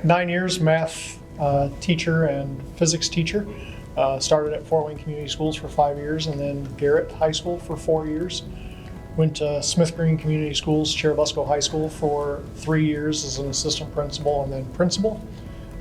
9 years, math teacher and physics teacher. Started at Fort Wayne Community Schools for 5 years, and then Garrett High School for 4 years. Went to Smith Green Community Schools, Cherubusco High School for 3 years as an assistant principal and then principal.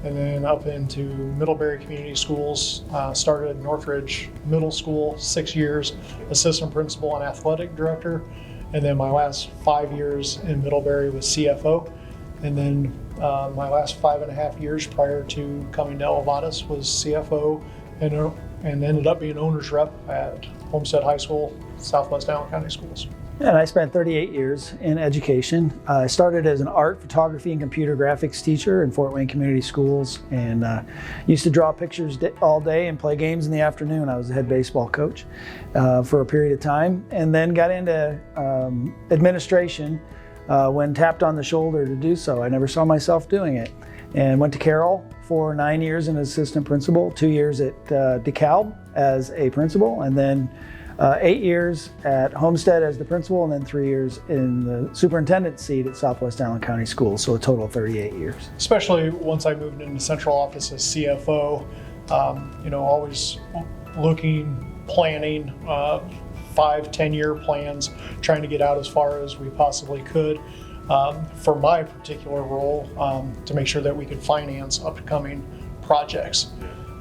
And then up into Middlebury Community Schools, started at Northridge Middle School, 6 years, assistant principal and athletic director. And then my last 5 years in Middlebury was CFO. And then my last 5.5 years prior to coming to Elevatus was CFO and ended up being owner's rep at Homestead High School, Southwest Allen County Schools. And I spent 38 years in education. I started as an art, photography, and computer graphics teacher in Fort Wayne Community Schools, and used to draw pictures all day and play games in the afternoon. I was the head baseball coach for a period of time, and then got into administration when tapped on the shoulder to do so. I never saw myself doing it, and went to Carroll for 9 years as an assistant principal, 2 years at DeKalb as a principal, and then 8 years at Homestead as the principal, and then 3 years in the superintendent seat at Southwest Allen County Schools, so a total of 38 years. Especially once I moved into central office as CFO, always looking, planning, 5-10 year plans, trying to get out as far as we possibly could. For my particular role, to make sure that we could finance upcoming projects.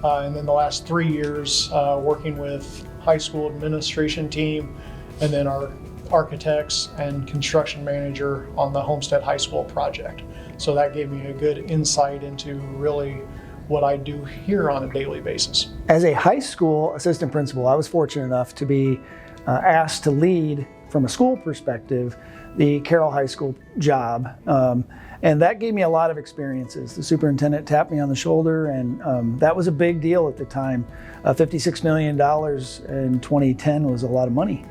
And then the last 3 years working with high school administration team, and then our architects and construction manager on the Homestead High School project. So that gave me a good insight into really what I do here on a daily basis. As a high school assistant principal, I was fortunate enough to be asked to lead, from a school perspective, the Carroll High School job. And that gave me a lot of experiences. The superintendent tapped me on the shoulder, and that was a big deal at the time. $56 million in 2010 was a lot of money.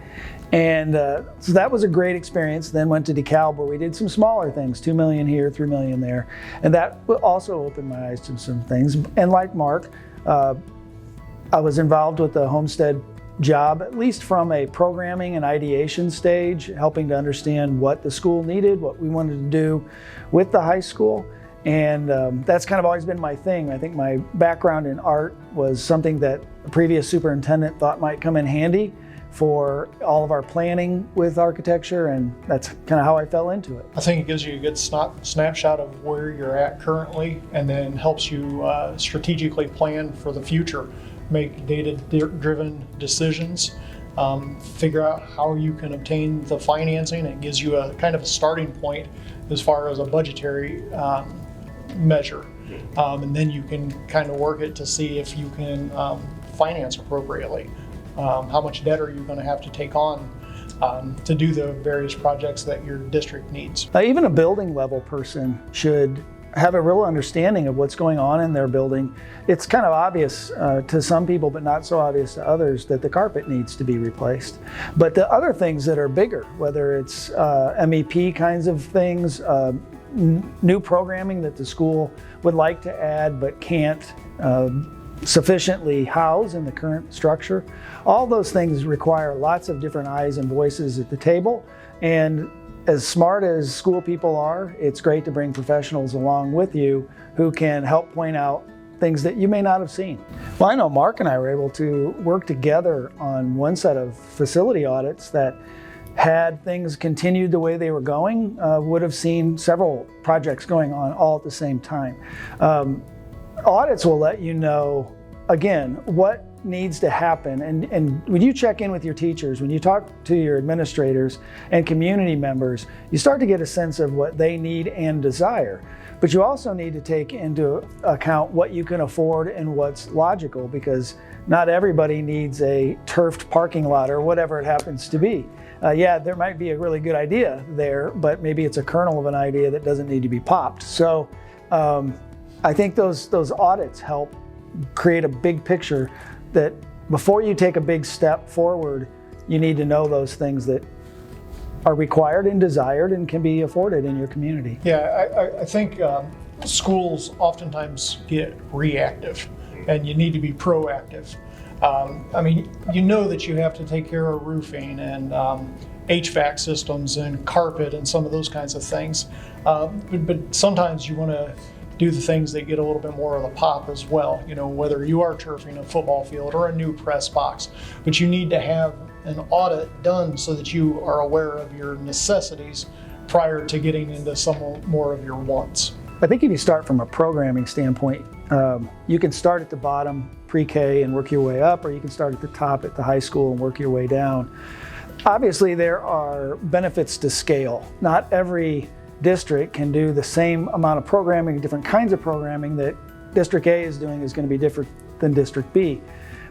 And so that was a great experience. Then went to DeKalb, where we did some smaller things, $2 million here, $3 million there. And that also opened my eyes to some things. And like Mark, I was involved with the Homestead job, at least from a programming and ideation stage, helping to understand what the school needed, what we wanted to do with the high school. And that's kind of always been my thing. I think my background in art was something that the previous superintendent thought might come in handy for all of our planning with architecture, and that's kind of how I fell into it. I think it gives you a good snapshot of where you're at currently, and then helps you strategically plan for the future. Make data-driven decisions, figure out how you can obtain the financing. It gives you a kind of a starting point as far as a budgetary measure. And then you can kind of work it to see if you can finance appropriately. How much debt are you going to have to take on to do the various projects that your district needs? Even a building level person should have a real understanding of what's going on in their building. It's kind of obvious to some people, but not so obvious to others, that the carpet needs to be replaced. But the other things that are bigger, whether it's MEP kinds of things, new programming that the school would like to add but can't sufficiently house in the current structure, all those things require lots of different eyes and voices at the table. And as smart as school people are, it's great to bring professionals along with you who can help point out things that you may not have seen. Well, I know Mark and I were able to work together on one set of facility audits that, had things continued the way they were going, would have seen several projects going on all at the same time. Audits will let you know, again, what needs to happen. And when you check in with your teachers, when you talk to your administrators and community members, you start to get a sense of what they need and desire. But you also need to take into account what you can afford and what's logical, because not everybody needs a turfed parking lot or whatever it happens to be. Yeah, there might be a really good idea there, but maybe it's a kernel of an idea that doesn't need to be popped. So I think those audits help create a big picture that before you take a big step forward, you need to know those things that are required and desired and can be afforded in your community. Yeah, I think schools oftentimes get reactive, and you need to be proactive. I mean, you know that you have to take care of roofing and HVAC systems and carpet and some of those kinds of things, but sometimes you want to do the things that get a little bit more of the pop as well. You know, whether you are turfing a football field or a new press box, but you need to have an audit done so that you are aware of your necessities prior to getting into some more of your wants. I think if you start from a programming standpoint, you can start at the bottom, pre-K, and work your way up, or you can start at the top at the high school and work your way down. Obviously, there are benefits to scale. Not every district can do the same amount of programming, different kinds of programming that District A is doing is going to be different than District B.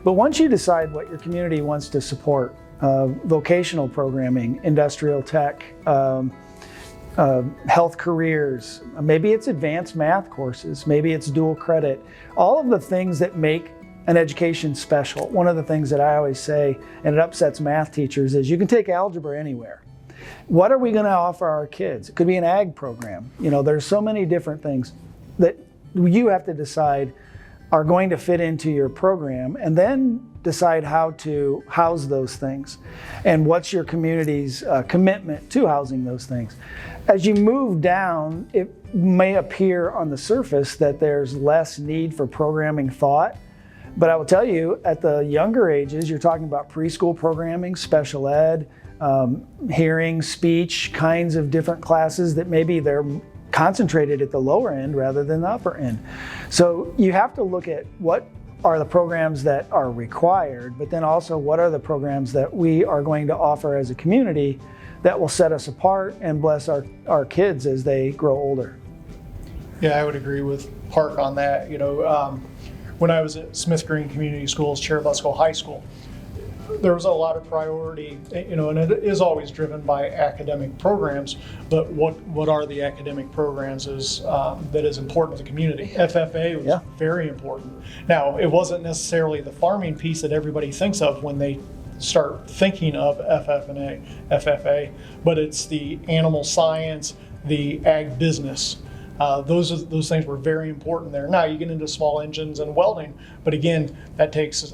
But once you decide what your community wants to support, vocational programming, industrial tech, health careers, maybe it's advanced math courses, maybe it's dual credit, all of the things that make an education special. One of the things that I always say, and it upsets math teachers, is you can take algebra anywhere. What are we going to offer our kids? It could be an ag program. You know, there's so many different things that you have to decide are going to fit into your program, and then decide how to house those things and what's your community's commitment to housing those things. As you move down, it may appear on the surface that there's less need for programming thought, but I will tell you, at the younger ages, you're talking about preschool programming, special ed, hearing, speech, kinds of different classes that maybe they're concentrated at the lower end rather than the upper end. So you have to look at what are the programs that are required, but then also what are the programs that we are going to offer as a community that will set us apart and bless our kids as they grow older. Yeah, I would agree with Park on that. You know, when I was at Smith Green Community Schools, Cherubusco High School, there was a lot of priority, you know, and it is always driven by academic programs, but what are the academic programs that is important to the community. FFA was very important. Now, it wasn't necessarily the farming piece that everybody thinks of when they start thinking of FFA, but it's the animal science, the ag business. Those things were very important there. Now you get into small engines and welding, but again, that takes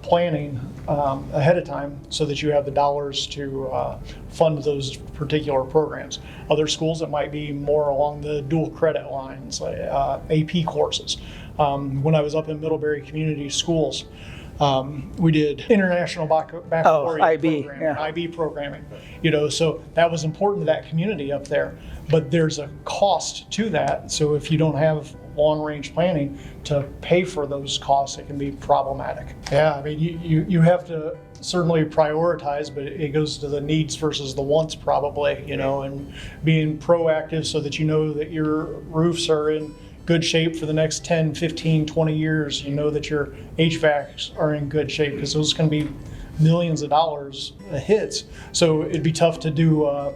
planning ahead of time so that you have the dollars to fund those particular programs. Other schools, it might be more along the dual credit lines, like AP courses. When I was up in Middlebury Community Schools, we did international baccalaureate IB, programming, IB programming, you know, so that was important to that community up there. But there's a cost to that. So if you don't have long-range planning to pay for those costs, it can be problematic. Yeah, I mean, you have to certainly prioritize, but it goes to the needs versus the wants probably, you know, and being proactive so that you know that your roofs are in good shape for the next 10, 15, 20 years. You know that your HVACs are in good shape, because those can be millions of dollars hits. So it'd be tough to do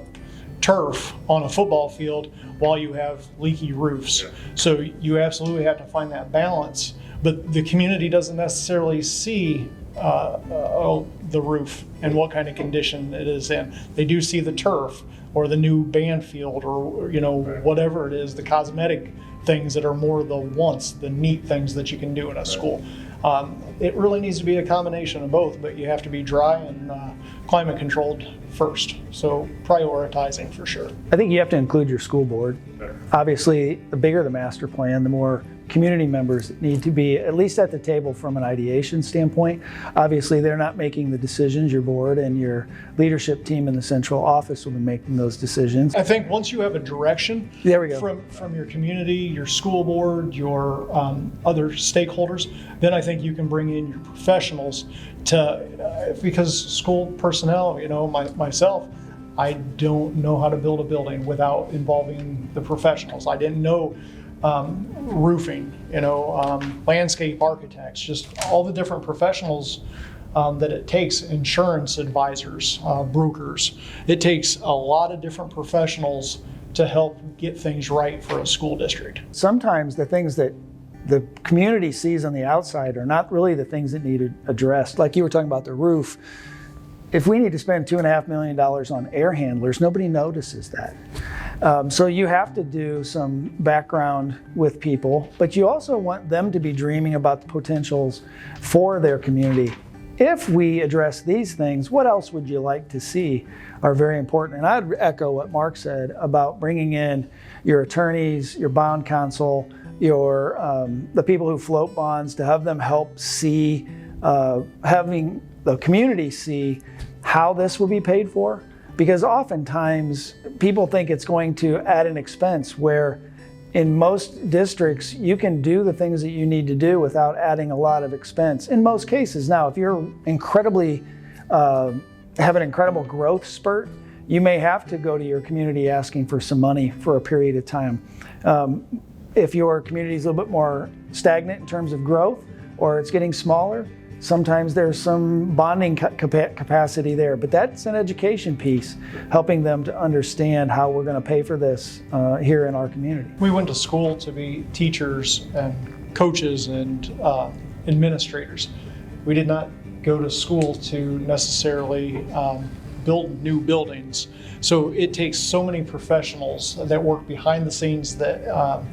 turf on a football field while you have leaky roofs. So you absolutely have to find that balance. But the community doesn't necessarily see the roof and what kind of condition it is in. They do see the turf or the new band field, or you know, whatever it is, the cosmetic things that are more the wants, the neat things that you can do in a school. It really needs to be a combination of both, but you have to be dry and climate controlled first. So prioritizing for sure. I think you have to include your school board. Obviously, the bigger the master plan, the more community members need to be at least at the table from an ideation standpoint. Obviously, they're not making the decisions. Your board and your leadership team in the central office will be making those decisions. I think once you have a direction there we go. From your community, your school board, your other stakeholders, then I think you can bring in your professionals to, because school personnel, you know, myself, I don't know how to build a building without involving the professionals. I didn't know roofing, you know, landscape architects, just all the different professionals that it takes, insurance advisors, brokers. It takes a lot of different professionals to help get things right for a school district. Sometimes the things that the community sees on the outside are not really the things that need addressed. Like you were talking about the roof. If we need to spend $2.5 million on air handlers, nobody notices that. So you have to do some background with people, but you also want them to be dreaming about the potentials for their community. If we address these things, what else would you like to see are very important. And I'd echo what Mark said about bringing in your attorneys, your bond counsel, the people who float bonds, to have them help see, having the community see how this will be paid for. Because oftentimes people think it's going to add an expense, where in most districts you can do the things that you need to do without adding a lot of expense in most cases. Now, if you're incredibly, have an incredible growth spurt, you may have to go to your community asking for some money for a period of time. If your community is a little bit more stagnant in terms of growth, or it's getting smaller, sometimes there's some bonding capacity there. But that's an education piece, helping them to understand how we're going to pay for this here in our community. We went to school to be teachers and coaches and administrators. We did not go to school to necessarily build new buildings. So it takes so many professionals that work behind the scenes that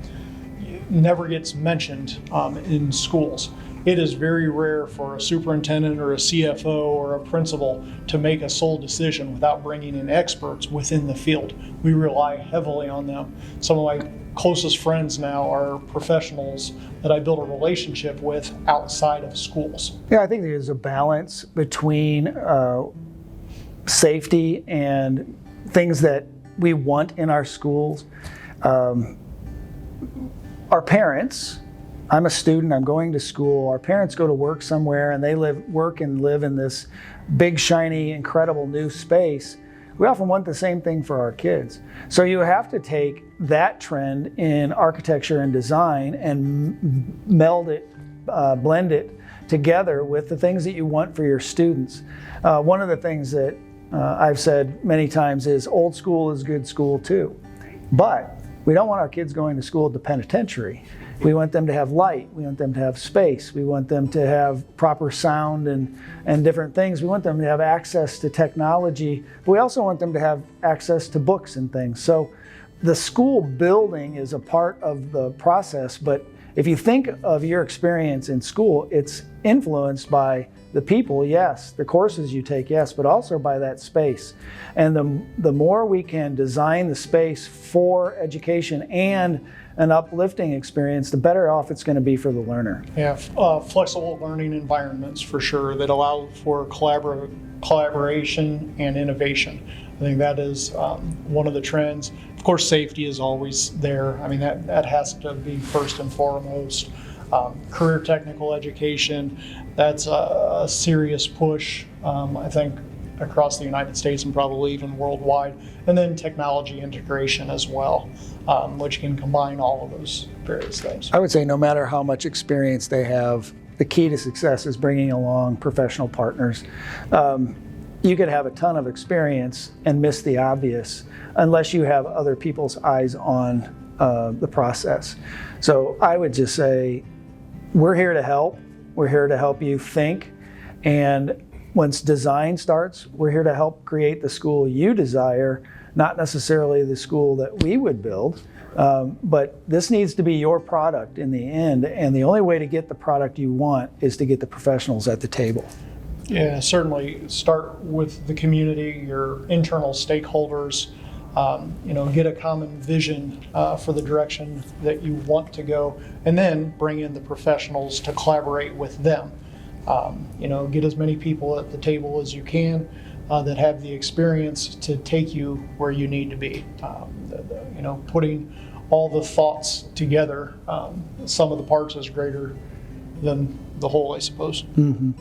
never gets mentioned in schools. It is very rare for a superintendent or a CFO or a principal to make a sole decision without bringing in experts within the field. We rely heavily on them. Some of my closest friends now are professionals that I build a relationship with outside of schools. Yeah, I think there's a balance between safety and things that we want in our schools. Our parents, I'm a student, I'm going to school, our parents go to work somewhere and they work and live in this big, shiny, incredible new space. We often want the same thing for our kids. So you have to take that trend in architecture and design and meld it, blend it together with the things that you want for your students. One of the things that I've said many times is old school is good school too. But we don't want our kids going to school at the penitentiary. We want them to have light, we want them to have space, we want them to have proper sound and different things. We want them to have access to technology, but we also want them to have access to books and things. So the school building is a part of the process, but if you think of your experience in school, it's influenced by the people, yes, the courses you take, yes, but also by that space. And the more we can design the space for education and an uplifting experience, the better off it's going to be for the learner. Yeah, flexible learning environments for sure that allow for collaboration and innovation. I think that is one of the trends. Of course, safety is always there. I mean, that has to be first and foremost. Career technical education, that's a serious push, I think, across the United States and probably even worldwide. And then technology integration as well, which can combine all of those various things. I would say no matter how much experience they have, the key to success is bringing along professional partners. You could have a ton of experience and miss the obvious unless you have other people's eyes on the process. So I would just say, we're here to help. We're here to help you think. And once design starts, we're here to help create the school you desire, not necessarily the school that we would build. But this needs to be your product in the end. And the only way to get the product you want is to get the professionals at the table. Yeah, certainly start with the community, your internal stakeholders. Get a common vision for the direction that you want to go, and then bring in the professionals to collaborate with them. Get as many people at the table as you can that have the experience to take you where you need to be. Putting all the thoughts together, some of the parts is greater than the whole, I suppose. Mm-hmm.